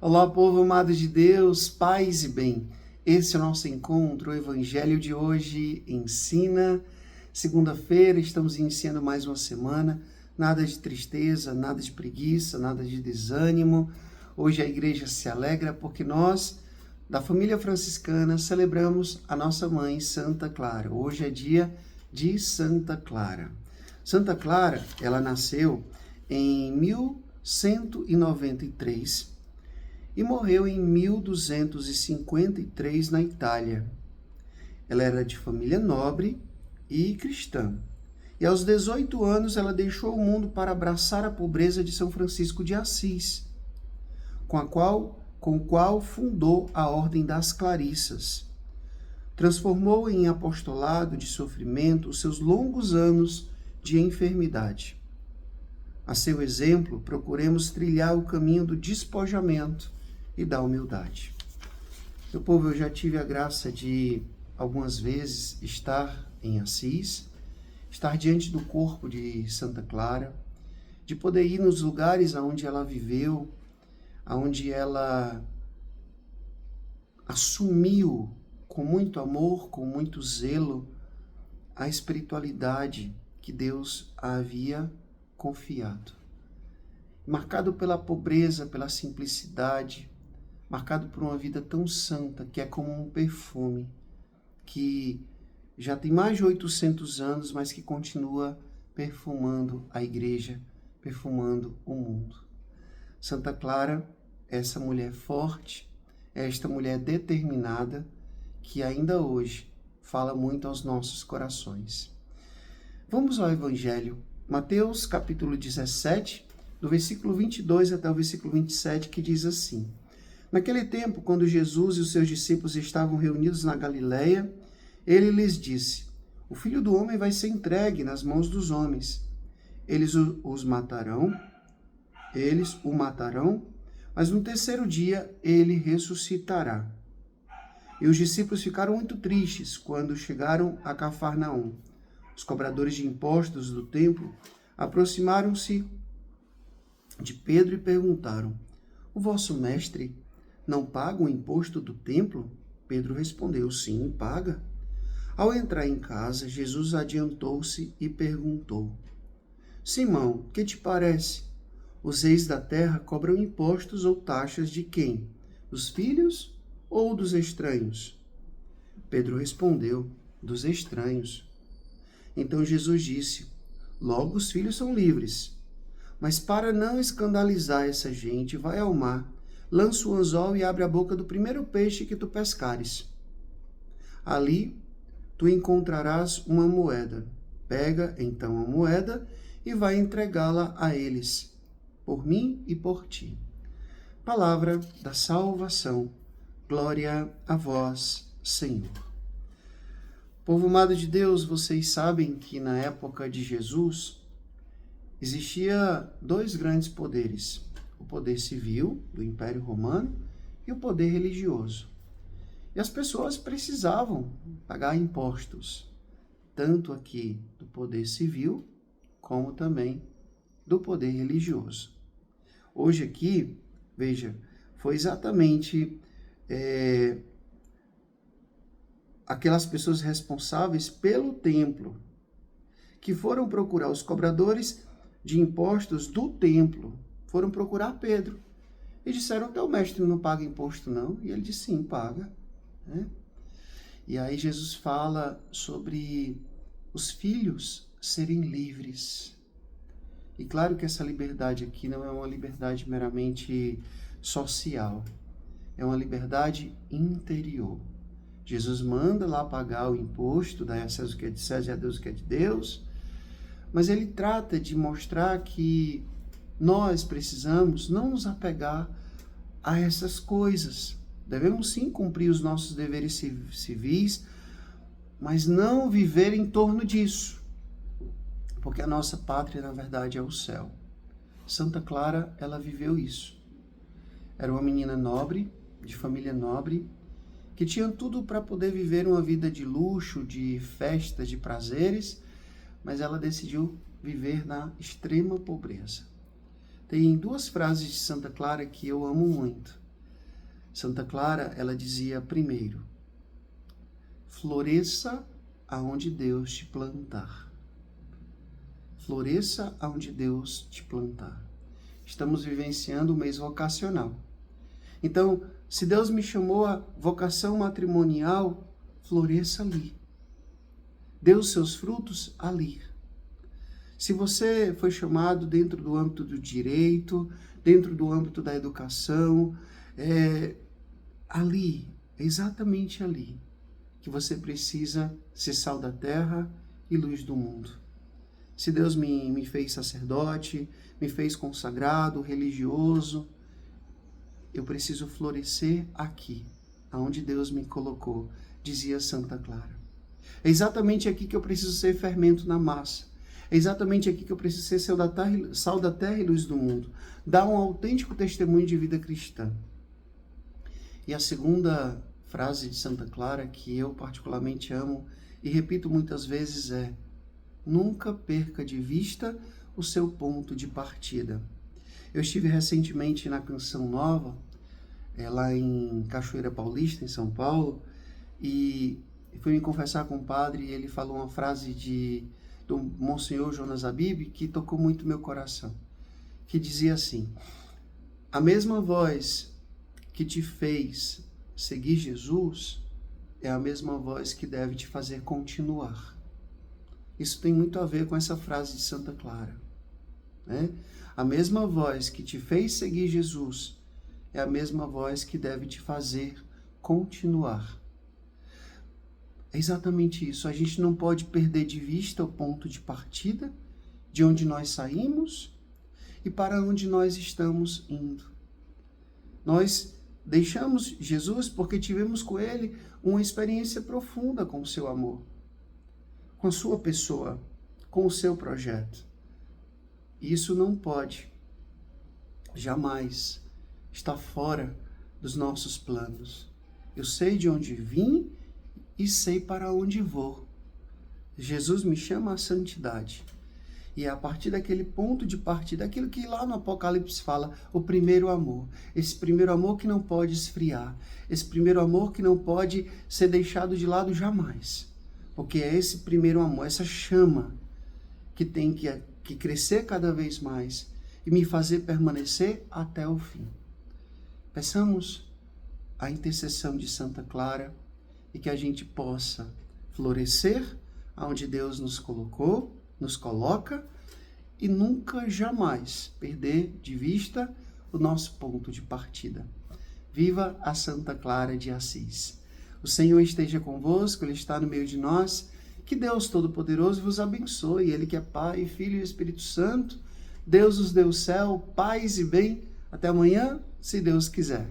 Olá, povo amado de Deus, paz e bem. Esse é o nosso encontro, o Evangelho de hoje ensina. Segunda-feira, estamos iniciando mais uma semana. Nada de tristeza, nada de preguiça, nada de desânimo. Hoje a igreja se alegra porque nós, da família franciscana, celebramos a nossa mãe, Santa Clara. Hoje é dia de Santa Clara. Santa Clara, ela nasceu em 1193 e morreu em 1253 na Itália. Ela era de família nobre e cristã. E aos 18 anos ela deixou o mundo para abraçar a pobreza de São Francisco de Assis, com o qual fundou a Ordem das Clarissas. Transformou em apostolado de sofrimento os seus longos anos de enfermidade. A seu exemplo, procuremos trilhar o caminho do despojamento e da humildade. Meu povo, eu já tive a graça de, algumas vezes, estar em Assis, estar diante do corpo de Santa Clara, de poder ir nos lugares onde ela viveu, onde ela assumiu com muito amor, com muito zelo, a espiritualidade que Deus a havia confiado. Marcado pela pobreza, pela simplicidade, marcado por uma vida tão santa, que é como um perfume, que já tem mais de 800 anos, mas que continua perfumando a igreja, perfumando o mundo. Santa Clara, essa mulher forte, esta mulher determinada, que ainda hoje fala muito aos nossos corações. Vamos ao Evangelho. Mateus capítulo 17, do versículo 22 até o versículo 27, que diz assim: Naquele tempo, quando Jesus e os seus discípulos estavam reunidos na Galileia, ele lhes disse: O Filho do Homem vai ser entregue nas mãos dos homens. Eles o matarão, mas no terceiro dia ele ressuscitará. E os discípulos ficaram muito tristes quando chegaram a Cafarnaum. Os cobradores de impostos do templo aproximaram-se de Pedro e perguntaram: O vosso mestre não paga o imposto do templo? Pedro respondeu: Sim, paga. Ao entrar em casa, Jesus adiantou-se e perguntou: Simão, que te parece? Os reis da terra cobram impostos ou taxas de quem? Dos filhos ou dos estranhos? Pedro respondeu: Dos estranhos. Então Jesus disse: Logo os filhos são livres. Mas para não escandalizar essa gente, vai ao mar, lança o anzol e abre a boca do primeiro peixe que tu pescares. Ali tu encontrarás uma moeda. Pega então a moeda e vai entregá-la a eles, por mim e por ti. Palavra da salvação. Glória a vós, Senhor. Povo amado de Deus, vocês sabem que na época de Jesus existia dois grandes poderes: o poder civil do Império Romano e o poder religioso. E as pessoas precisavam pagar impostos, tanto aqui do poder civil, como também do poder religioso. Hoje aqui, veja, foi exatamente aquelas pessoas responsáveis pelo templo, que foram procurar os cobradores de impostos do templo, foram procurar Pedro e disseram: Teu mestre não paga imposto não? E ele disse: Sim, paga. E aí Jesus fala sobre os filhos serem livres. E claro que essa liberdade aqui não é uma liberdade meramente social, é uma liberdade interior. Jesus manda lá pagar o imposto, dar a César o que é de César e a Deus o que é de Deus, mas ele trata de mostrar que nós precisamos não nos apegar a essas coisas. Devemos sim cumprir os nossos deveres civis, mas não viver em torno disso, porque a nossa pátria, na verdade, é o céu. Santa Clara, ela viveu isso. Era uma menina nobre, de família nobre, que tinha tudo para poder viver uma vida de luxo, de festas, de prazeres, mas ela decidiu viver na extrema pobreza. Tem duas frases de Santa Clara que eu amo muito. Santa Clara, ela dizia primeiro: floresça aonde Deus te plantar. Floresça aonde Deus te plantar. Estamos vivenciando o mês vocacional. Então, se Deus me chamou a vocação matrimonial, floresça ali. Dê os seus frutos ali. Se você foi chamado dentro do âmbito do direito, dentro do âmbito da educação, ali, exatamente ali, que você precisa ser sal da terra e luz do mundo. Se Deus me fez sacerdote, me fez consagrado, religioso, eu preciso florescer aqui, aonde Deus me colocou, dizia Santa Clara. É exatamente aqui que eu preciso ser fermento na massa. É exatamente aqui que eu preciso ser sal da terra e luz do mundo. Dar um autêntico testemunho de vida cristã. E a segunda frase de Santa Clara, que eu particularmente amo e repito muitas vezes, é: nunca perca de vista o seu ponto de partida. Eu estive recentemente na Canção Nova, lá em Cachoeira Paulista, em São Paulo, e fui me confessar com o padre e ele falou uma frase do Monsenhor Jonas Abib que tocou muito meu coração, que dizia assim: a mesma voz que te fez seguir Jesus é a mesma voz que deve te fazer continuar. Isso tem muito a ver com essa frase de Santa Clara, né? A mesma voz que te fez seguir Jesus é a mesma voz que deve te fazer continuar. É exatamente isso. A gente não pode perder de vista o ponto de partida, de onde nós saímos e para onde nós estamos indo. Nós deixamos Jesus porque tivemos com Ele uma experiência profunda com o seu amor, com a sua pessoa, com o seu projeto. Isso não pode, jamais, estar fora dos nossos planos. Eu sei de onde vim e sei para onde vou. Jesus me chama à santidade. E é a partir daquele ponto de partida, aquilo que lá no Apocalipse fala, o primeiro amor. Esse primeiro amor que não pode esfriar. Esse primeiro amor que não pode ser deixado de lado jamais. Porque é esse primeiro amor, essa chama, que tem que crescer cada vez mais e me fazer permanecer até o fim. Peçamos a intercessão de Santa Clara e que a gente possa florescer aonde Deus nos colocou, nos coloca, e nunca, jamais perder de vista o nosso ponto de partida. Viva a Santa Clara de Assis. O Senhor esteja convosco, Ele está no meio de nós. Que Deus Todo-Poderoso vos abençoe, Ele que é Pai, Filho e Espírito Santo. Deus os dê o céu, paz e bem. Até amanhã, se Deus quiser.